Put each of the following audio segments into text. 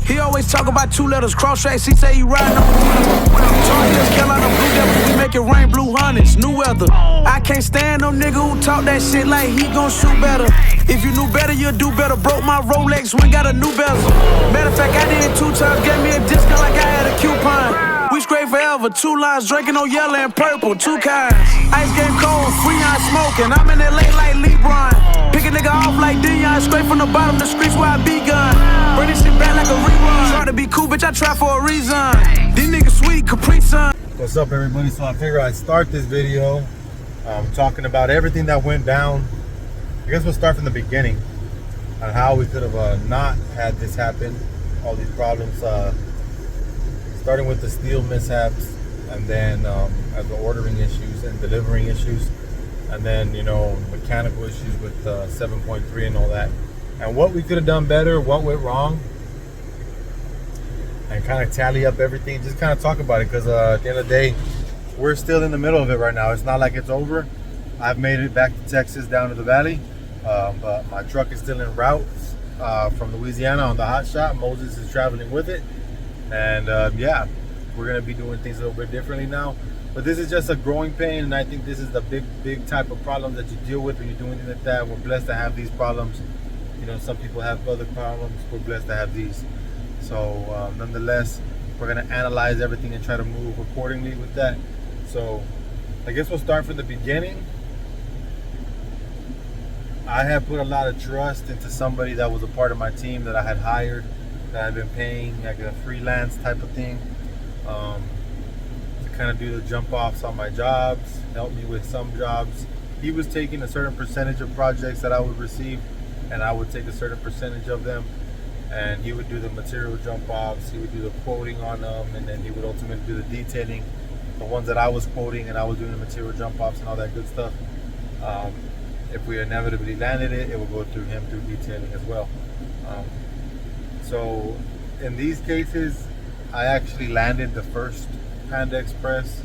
He always talk about 2 letters, cross tracks, he say he riding on the winner. Tar Heels, Carolina Blue Devils, we make it rain, blue hundreds, new weather. I can't stand no nigga who talk that shit like he gon' shoot better. If you knew better, you'd do better. Broke my Rolex, we got a new bezel. Matter of fact, I did it 2 times, gave me a discount like I had a coupon. We straight forever, 2 lines, drinking on yellow and purple, 2 kinds. Ice game cold, Freon smoking, I'm in LA like LeBron. Pick a nigga off like Dion, straight from the bottom, the streets where I begun. Bring this shit back like a rerun. Try to be cool, bitch, I try for a reason. These niggas sweet, Capri Sun. What's up, everybody? So I figured I'd start this video talking about everything that went down. I guess we'll start from the beginning on how we could have not had this happen. All these problems, starting with the steel mishaps, and then as the ordering issues and delivering issues, and then, you know, mechanical issues with 7.3 and all that, and what we could have done better, what went wrong, and kind of tally up everything, just kind of talk about it, because at the end of the day, we're still in the middle of it right now. It's not like it's over. I've made it back to Texas, down to the valley, but my truck is still en route from Louisiana on the hot shot. Moses is traveling with it, and yeah, we're gonna be doing things a little bit differently now. But this is just a growing pain, and I think this is the big type of problem that you deal with when you're doing things like that. We're blessed to have these problems. You know, some people have other problems. We're blessed to have these. So nonetheless, we're gonna analyze everything and try to move accordingly with that. So I guess we'll start from the beginning. I had put a lot of trust into somebody that was a part of my team that I had hired, that I've been paying like a freelance type of thing, to kind of do the jump offs on my jobs, help me with some jobs. He was taking a certain percentage of projects that I would receive, and I would take a certain percentage of them, and he would do the material jump offs, he would do the quoting on them, and then he would ultimately do the detailing, the ones that I was quoting, and I was doing the material jump offs and all that good stuff. If we inevitably landed it, it would go through him through detailing as well. So in these cases, I actually landed the first Panda Express,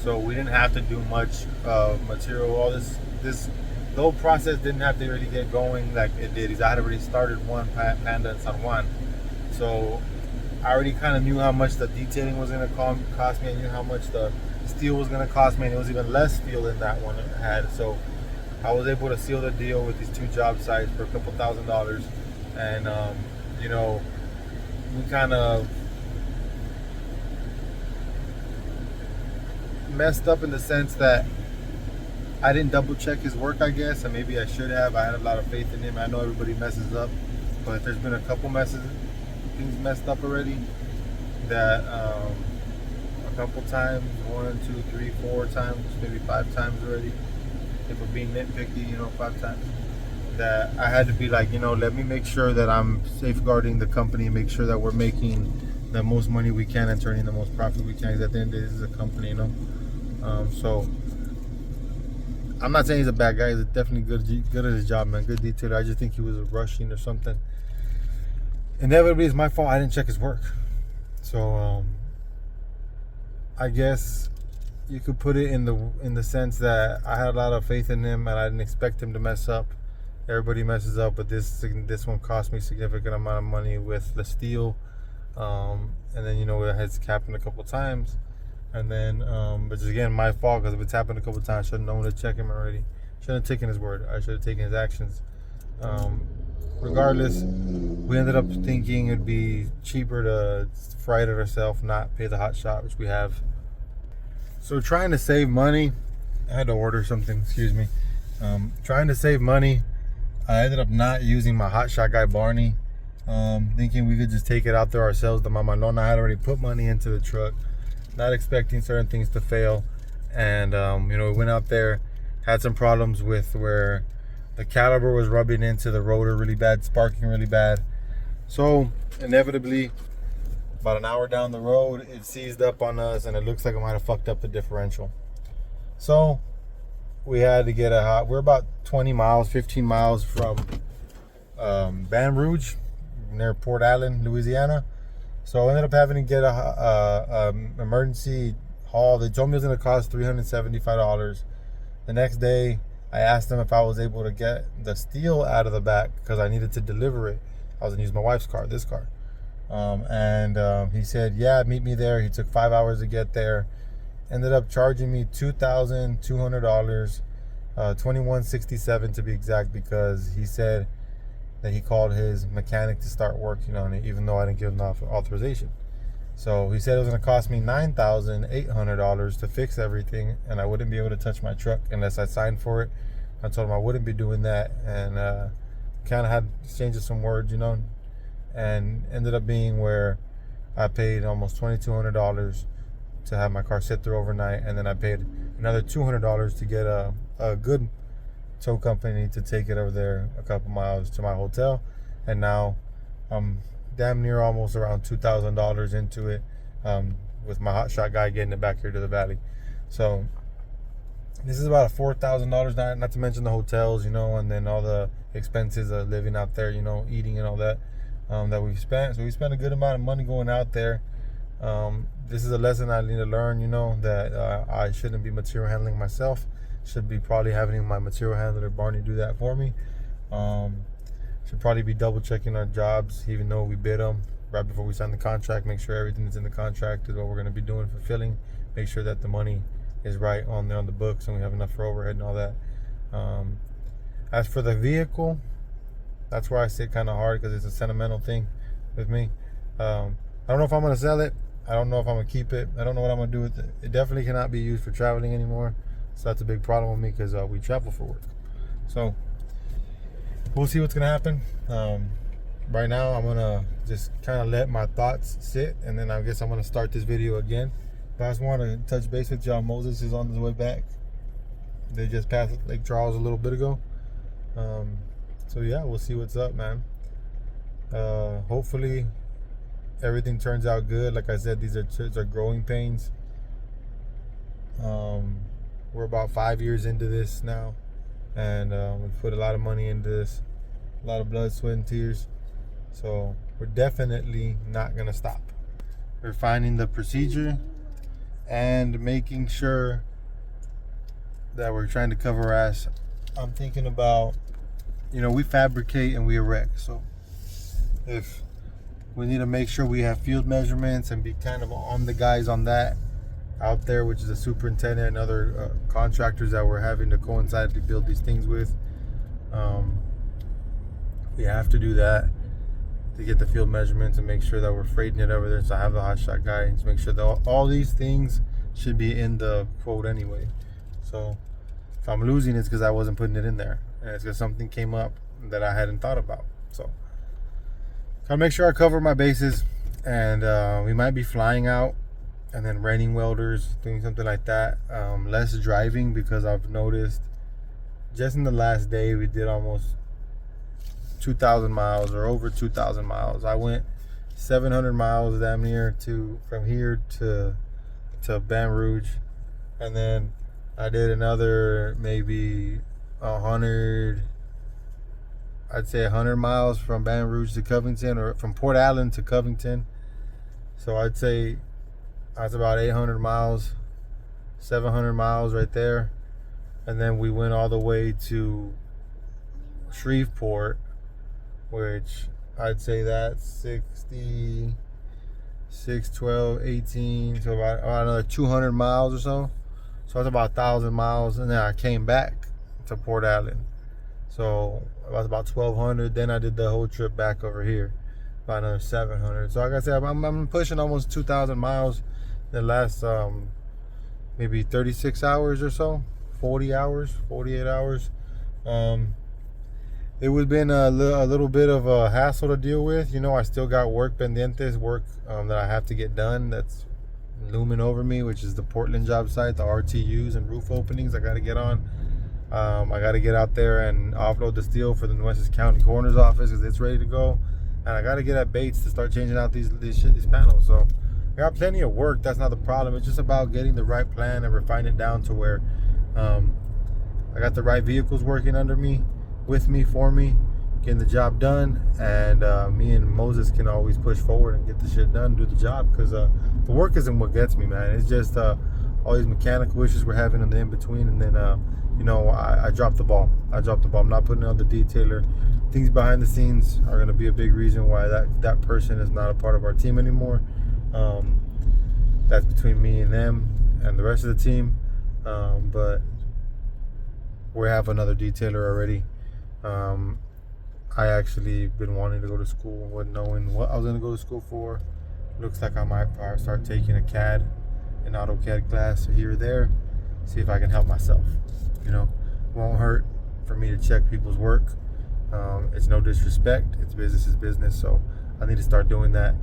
so we didn't have to do much material. All this the whole process didn't have to really get going like it did. I had already started one Panda in San Juan, so I already kind of knew how much the detailing was going to cost me. I knew how much the steel was going to cost me, and it was even less steel than that one had. So I was able to seal the deal with these 2 job sites for a couple $1,000s, and you know, we kind of messed up in the sense that I didn't double check his work, I guess, and maybe I should have. I had a lot of faith in him. I know everybody messes up, but there's been a couple things messed up already, that a couple times, 1, 2, 3, 4 times, maybe 5 times already. If we're being nitpicky, you know, 5 times, that I had to be like, you know, let me make sure that I'm safeguarding the company, make sure that we're making the most money we can and turning the most profit we can, because at the end of the day, this is a company, you know. So I'm not saying he's a bad guy. He's definitely good at his job, man. Good detailer. I just think he was rushing or something. Inevitably, it's my fault. I didn't check his work. So I guess you could put it in the sense that I had a lot of faith in him, and I didn't expect him to mess up. Everybody messes up, but this one cost me a significant amount of money with the steel, and then, you know, it has happened a couple times, and then but just again my fault, because if it's happened a couple times, I should have known to check him already. Shouldn't have taken his word. I should have taken his actions. Regardless, we ended up thinking it'd be cheaper to fry it ourselves, not pay the hot shot, which we have. So trying to save money, I had to order something, excuse me. Trying to save money, I ended up not using my hotshot guy, Barney, thinking we could just take it out there ourselves. The Mama Nona had already put money into the truck, not expecting certain things to fail. And, you know, we went out there, had some problems with where the caliber was rubbing into the rotor really bad, sparking really bad. So inevitably, about an hour down the road, it seized up on us, and it looks like I might have fucked up the differential. So we had to get we're about 20 miles, 15 miles from Baton Rouge, near Port Allen, Louisiana. So I ended up having to get a emergency haul. They told me it was going to cost $375. The next day, I asked them if I was able to get the steel out of the back, because I needed to deliver it. I was going to use my wife's car, this car. He said, yeah, meet me there. He took 5 hours to get there. Ended up charging me $2,200, $2,167 to be exact, because he said that he called his mechanic to start work, even though I didn't give him authorization. So he said it was going to cost me $9,800 to fix everything, and I wouldn't be able to touch my truck unless I signed for it. I told him I wouldn't be doing that, and kind of had exchanged some words, and ended up being where I paid almost $2,200 to have my car sit there overnight, and then I paid another $200 to get a good tow company to take it over there a couple miles to my hotel, and now I'm damn near almost around $2,000 into it, with my hotshot guy getting it back here to the valley. So this is about $4,000, not to mention the hotels, and then all the expenses of living out there, eating and all that, that we've spent. So we spent a good amount of money going out there. This is a lesson I need to learn, that I shouldn't be material handling myself. Should be probably having my material handler Barney do that for me. Should probably be double checking our jobs, even though we bid them right before we sign the contract. Make sure everything that's in the contract is what we're going to be doing, fulfilling. Make sure that the money is right on the books and we have enough for overhead and all that. As for the vehicle, that's where I sit kind of hard, because it's a sentimental thing with me. I don't know if I'm going to sell it. I don't know if I'm going to keep it. I don't know what I'm going to do with it. It definitely cannot be used for traveling anymore. So that's a big problem with me, because we travel for work. So we'll see what's going to happen. Right now, I'm going to just kind of let my thoughts sit, and then I guess I'm going to start this video again. But I just want to touch base with y'all. Moses is on his way back. They just passed Lake Charles a little bit ago. So yeah, we'll see what's up, man. Hopefully everything turns out good. Like I said, these are growing pains. We're about 5 years into this now, and we've put a lot of money into this, a lot of blood, sweat, and tears. So we're definitely not gonna stop. We're finding the procedure and making sure that we're trying to cover our ass. I'm thinking about, we fabricate and we erect. So if we need to make sure we have field measurements and be kind of on the guys on that out there, which is the superintendent and other contractors that we're having to coincide to build these things with. We have to do that to get the field measurements and make sure that we're freighting it over there. So I have the hotshot guy to make sure that all these things should be in the quote anyway. So if I'm losing, it's because I wasn't putting it in there, and it's because something came up that I hadn't thought about. So gotta make sure I cover my bases, and we might be flying out and then renting welders, doing something like that. Less driving, because I've noticed just in the last day we did almost 2,000 miles or over 2,000 miles. I went 700 miles damn near from here to Baton Rouge, and then I did another maybe 100, I'd say 100 miles from Baton Rouge to Covington, or from Port Allen to Covington. So I'd say that's about 800 miles, 700 miles right there. And then we went all the way to Shreveport, which I'd say that's 60, 6, 12, 18, so about another 200 miles or so. So that's about 1,000 miles. And then I came back to Port Allen. So it was about 1,200. Then I did the whole trip back over here, about another 700. So like I said, I'm pushing almost 2,000 miles in the last maybe 36 hours or so, 40 hours, 48 hours. It would have been a little bit of a hassle to deal with. I still got work pendientes, work that I have to get done that's looming over me, which is the Portland job site, the RTUs and roof openings I got to get on. I got to get out there and offload the steel for the Nueces County Coroner's Office, because it's ready to go. And I got to get at Bates to start changing out these panels. So I got plenty of work. That's not the problem. It's just about getting the right plan and refining it down to where I got the right vehicles working under me, with me, for me, getting the job done. And me and Moses can always push forward and get the shit done, do the job, because the work isn't what gets me, man. It's just all these mechanical issues we're having in the in-between, and then you know, I dropped the ball. I'm not putting on the detailer. Things behind the scenes are going to be a big reason why that person is not a part of our team anymore. That's between me and them and the rest of the team. But we have another detailer already. I actually been wanting to go to school, with knowing what I was going to go to school for. Looks like I might start taking an AutoCAD class here or there. See if I can help myself. You know, won't hurt for me to check people's work. It's no disrespect. It's business is business. So I need to start doing that.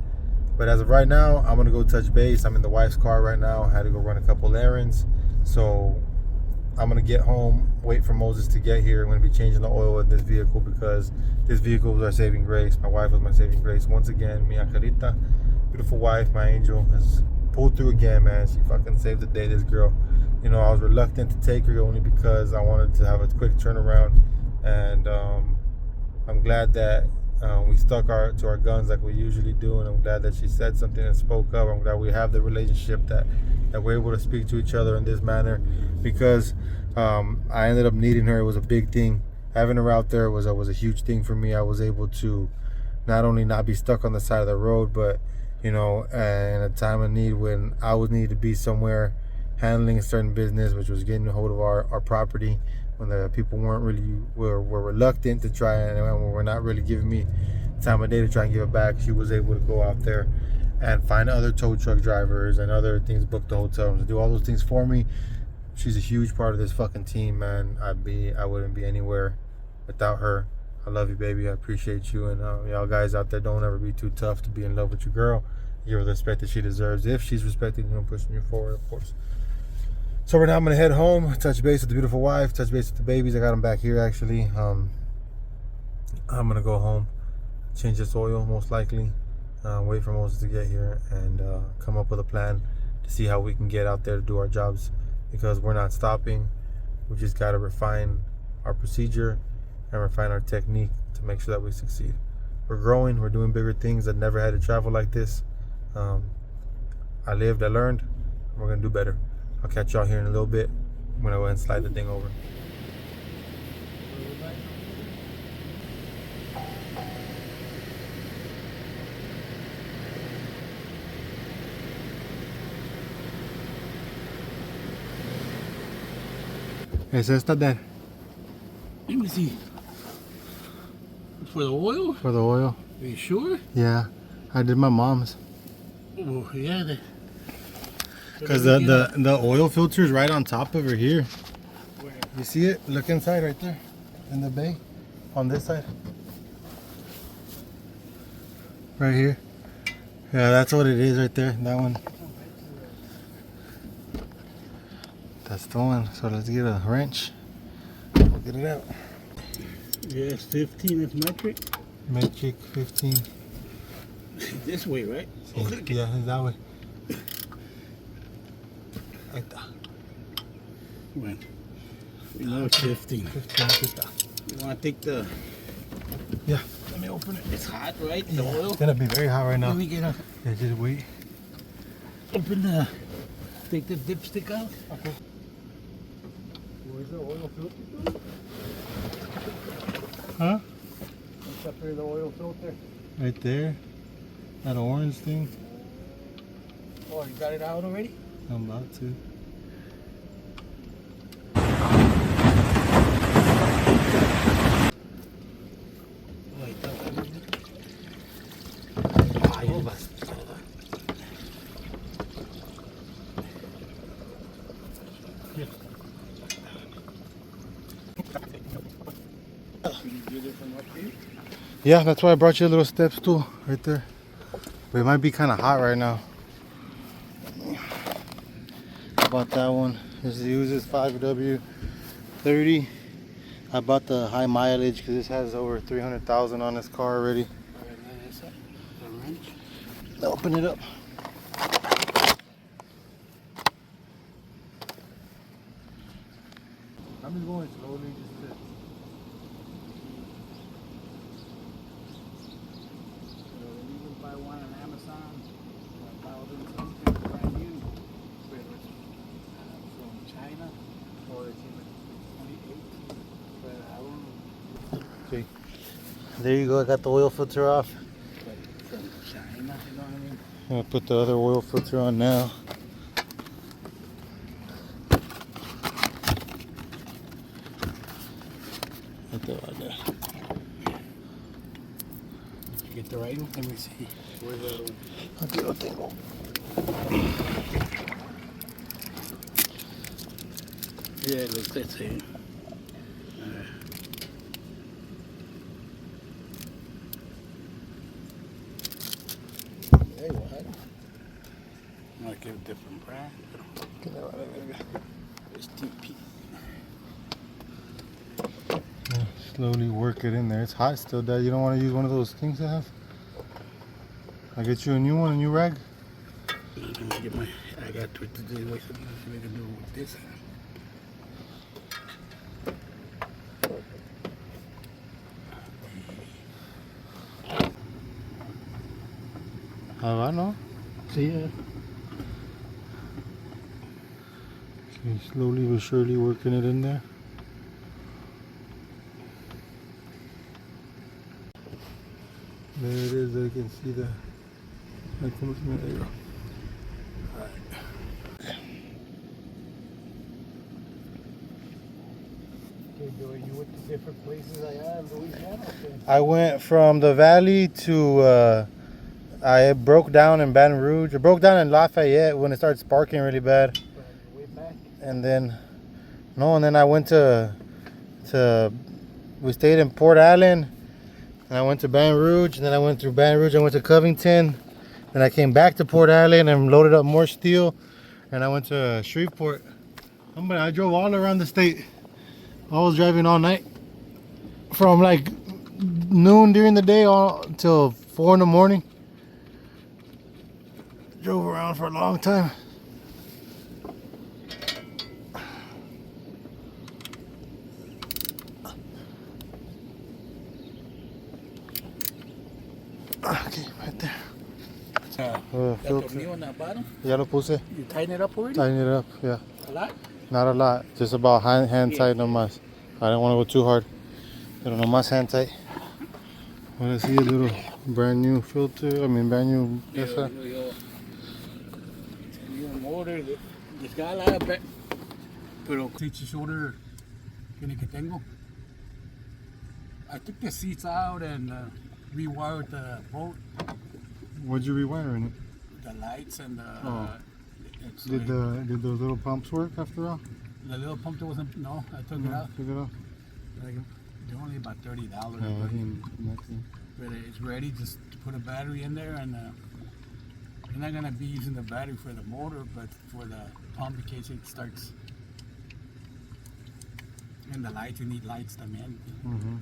But as of right now, I'm gonna go touch base. I'm in the wife's car right now. I had to go run a couple errands. So I'm gonna get home, wait for Moses to get here. I'm gonna be changing the oil in this vehicle because this vehicle was our saving grace. My wife was my saving grace. Once again, mi angelita, beautiful wife, my angel, has pulled through again, man. She fucking saved the day, this girl. You know, I was reluctant to take her only because I wanted to have a quick turnaround. And I'm glad that we stuck to our guns like we usually do. And I'm glad that she said something and spoke up. I'm glad we have the relationship that we're able to speak to each other in this manner, because I ended up needing her. It was a big thing. Having her out there was a huge thing for me. I was able to not only not be stuck on the side of the road, but, you know, in a time of need when I would need to be somewhere handling a certain business, which was getting a hold of our property, when the people were reluctant to try and were not really giving me time of day to try and give it back. She was able to go out there and find other tow truck drivers and other things, book the hotel rooms, do all those things for me. She's a huge part of this fucking team, man. I wouldn't be anywhere without her. I love you, baby. I appreciate you. And y'all guys out there, don't ever be too tough to be in love with your girl. Give her the respect that she deserves, if she's respecting you and pushing you forward, of course. So right now I'm gonna head home, touch base with the beautiful wife, touch base with the babies. I got them back here actually. I'm gonna go home, change this oil most likely, wait for Moses to get here, and come up with a plan to see how we can get out there to do our jobs, because we're not stopping. We just gotta refine our procedure and refine our technique to make sure that we succeed. We're growing, we're doing bigger things. I've never had to travel like this. I lived, I learned, and we're gonna do better. I'll catch y'all here in a little bit. I'm gonna go ahead and slide the thing over. ¿Es esta, Dad? Let me see. For the oil? For the oil? Are you sure? Yeah, I did my mom's. Oh, yeah. Because the oil filter is right on top over here. Where? You see it? Look inside right there in the bay on this side. Right here. Yeah, that's what it is right there. That one. That's the one. So let's get a wrench. We'll get it out. Yes, 15 is metric. Metric 15. This way, right? Yeah, it's that way. Right there. When? We know it's 15. 15. You want to take the... Yeah, let me open it. It's hot, right? The Yeah, oil? it's gonna be very hot right now. Let me get a... Yeah, just wait. Open the... Take the dipstick out. Okay. Where's the oil filter? Huh? What's up here, the oil filter? Right there. That orange thing. Oh, you got it out already? I'm about to. Wait, that Yeah, that's why I brought you a little step stool right there. But it might be kind of hot right now. I bought that one. This uses 5W30. I bought the high mileage because this has over 300,000 on this car already. Open it up. I'm just going slowly. You can buy one on Amazon, 1,000 something, brand new. From China, Oh, it's even. Okay. There you go. I got the oil filter off. From China, you know what I mean? I'm gonna put the other oil filter on now. Right there, right there. Did you get the right one? Let me see. Where's the other one? Aquí lo tengo. Yeah, look, that's it. Hey, what? Might give a different brand. It's TP. Slowly work it in there. It's hot still, Dad. You don't want to use one of those things I have? I'll get you a new one, a new rag. Let me get my. I got to do what we can do with this. Havana. See ya. Okay, slowly but surely working it in there. There it is. I can see the. There you go. Okay, Joey, you went to different places like that in Louisiana? I went from the valley to. I broke down in Baton Rouge. I broke down in Lafayette when it started sparking really bad. Way back? And then, no, and then I went we stayed in Port Allen, and I went to Baton Rouge, and then I went through Baton Rouge, I went to Covington, then I came back to Port Allen and loaded up more steel, and I went to Shreveport. I drove all around the state. I was driving all night, from like noon during the day till 4 in the morning. Drove around for a long time. Okay, right there. That tornillo on that bottom? Ya lo puse. You tighten it up already? Tighten it up, yeah. A lot? Not a lot, just about hand tight nomás. I don't want to go too hard. Pero nomás hand tight. When I see a little brand new filter, brand new esa. New motor, descala, pero teach shoulder que tengo. I took the seats out and rewired the boat, What'd you rewire in it? the lights and the. Did those little pumps work after all? The little pump that wasn't. No, I took it out. Took it off? They're only about $30. Nothing. But it's ready just to put a battery in there, and you're not gonna be using the battery for the motor, but for the pump in case it starts. And the lights, you need lights también. Mm-hmm.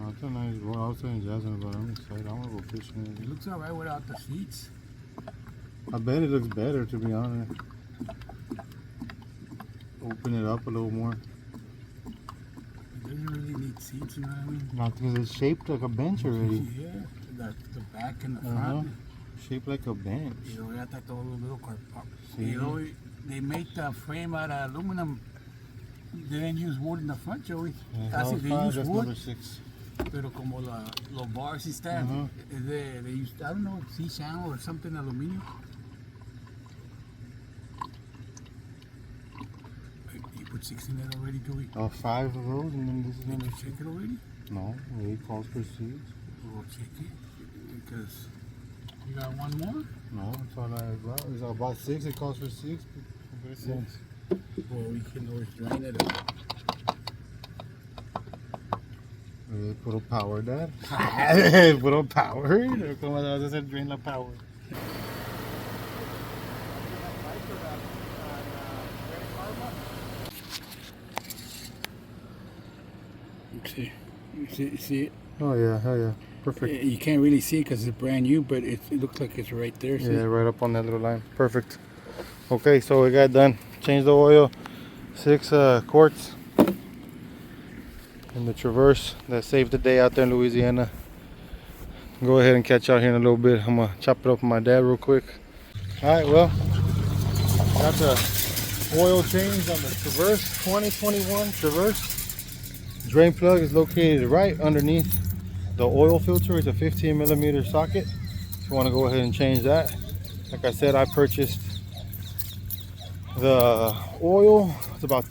That's a nice boat. I was telling Jasmine about it. I'm excited. I want to go fishing in It it. looks alright without the seats. I bet it looks better, to be honest. Open it up a little more. It doesn't really need seats, you know what I mean? Not because it's shaped like a bench already. Yeah, the back and the front. Shaped like a bench. You know, got that little car. See? You know, they make the frame out of aluminum. They didn't use wood in the front, Joey. Casi they use That's wood. number 6. Pero como los bars y stand, they use, I don't know, C-channel or something, aluminum. You put 6 in it already, Joey? 5 of those, and then this is Did number you 6. check it already? No, it calls for 6. We'll check it. Because you got one more? No, that's all I bought. It's about 6. It calls for 6. Well, we can always drain it. Put a power, Dad. Put a power. Como vas a hacer drain la power. You see it? Oh yeah, perfect. You can't really see it because it's brand new, but it looks like it's right there. See? Yeah, right up on that little line. Perfect. Okay, so we got done. Changed the oil. 6 quarts in the Traverse. That saved the day out there in Louisiana. Go ahead and catch out here in a little bit. I'm gonna chop it up with my dad real quick. All right, well, got the oil change on the Traverse, 2021 Traverse. drain plug is located right underneath the oil filter. It's a 15mm socket. If you want to go ahead and change that. Like I said, I purchased the oil. It's about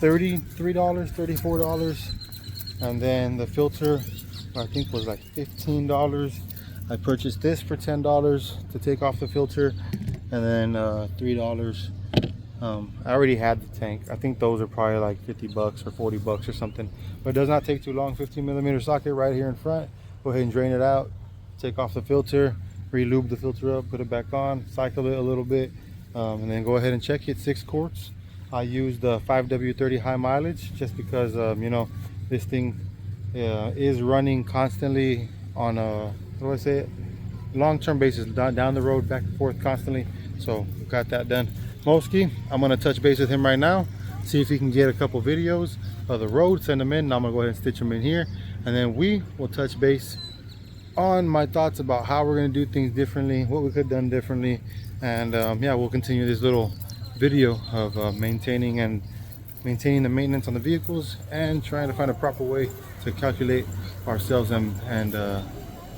$33, $34. And then the filter, I think, was like $15. I purchased this for $10 to take off the filter, and then $3. I already had the tank. I think those are probably like $50 or $40 or something, but it does not take too long. 15mm socket right here in front. Go ahead and drain it out, take off the filter, re-lube the filter up, put it back on, cycle it a little bit, and then go ahead and check it. 6 quarts. I used the 5W30 high mileage just because you know, this thing is running constantly on a, what do I say it, long-term basis, down the road, back and forth constantly. So got that done. Mosky, I'm gonna touch base with him right now, see if he can get a couple videos of the road, send them in, and I'm gonna go ahead and stitch them in here, and then we will touch base on my thoughts about how we're gonna do things differently, what we could have done differently, and yeah, we'll continue this little video of maintaining the maintenance on the vehicles and trying to find a proper way to calculate ourselves and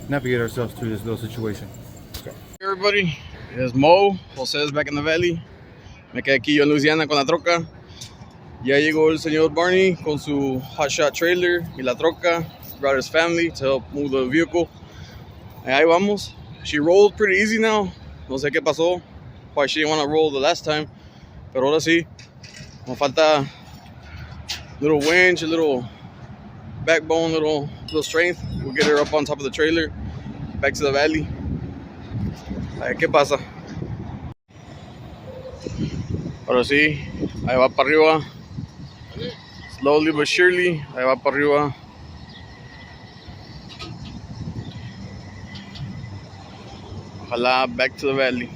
navigate ourselves through this little situation. Okay. Hey everybody, it's Mo. José is back in the valley. Me quedé aquí yo en Louisiana con la troca. Ya llegó el señor Barney con su hotshot trailer y la troca. Brought his family to help move the vehicle. Y ahí vamos. She rolled pretty easy now. No sé qué pasó. Why she didn't want to roll the last time. Pero ahora sí. Nos falta a little winch, a little backbone, little strength. We'll get her up on top of the trailer. Back to the valley. A ver qué pasa. Ahora sí, ahí va para arriba. Slowly but surely, ahí va para arriba. Ojalá back to the valley.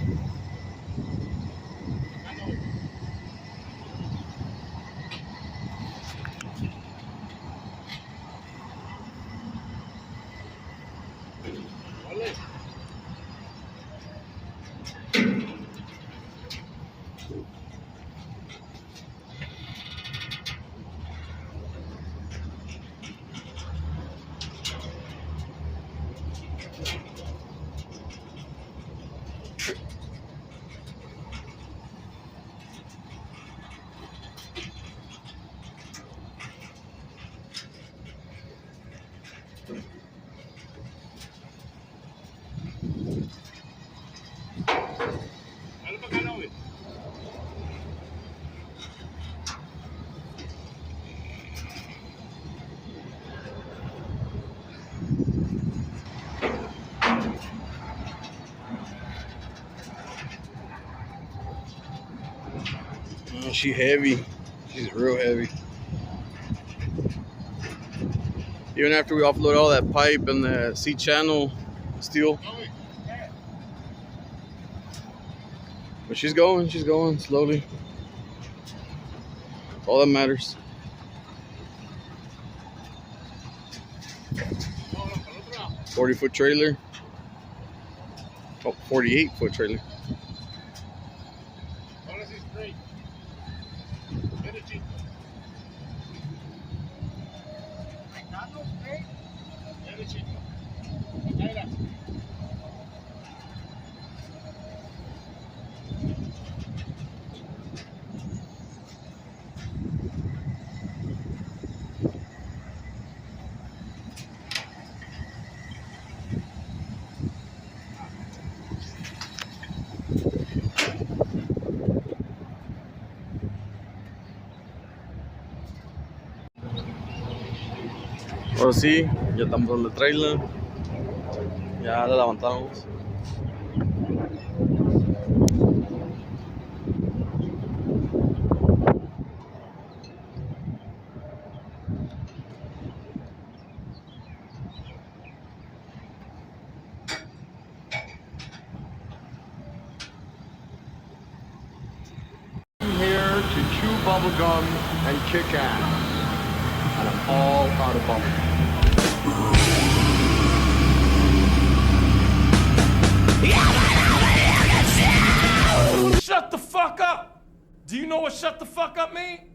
Oh, she's heavy. She's real heavy. Even after we offload all that pipe and the C-channel steel. But she's going slowly. That's all that matters. – 40-foot trailer. Oh, 48-foot trailer. Ahora sí, ya estamos en el trailer. Ya la levantamos. Here to chew bubblegum and kick ass. And I'm all out of bubblegum. Shut the fuck up! Do you know what shut the fuck up mean?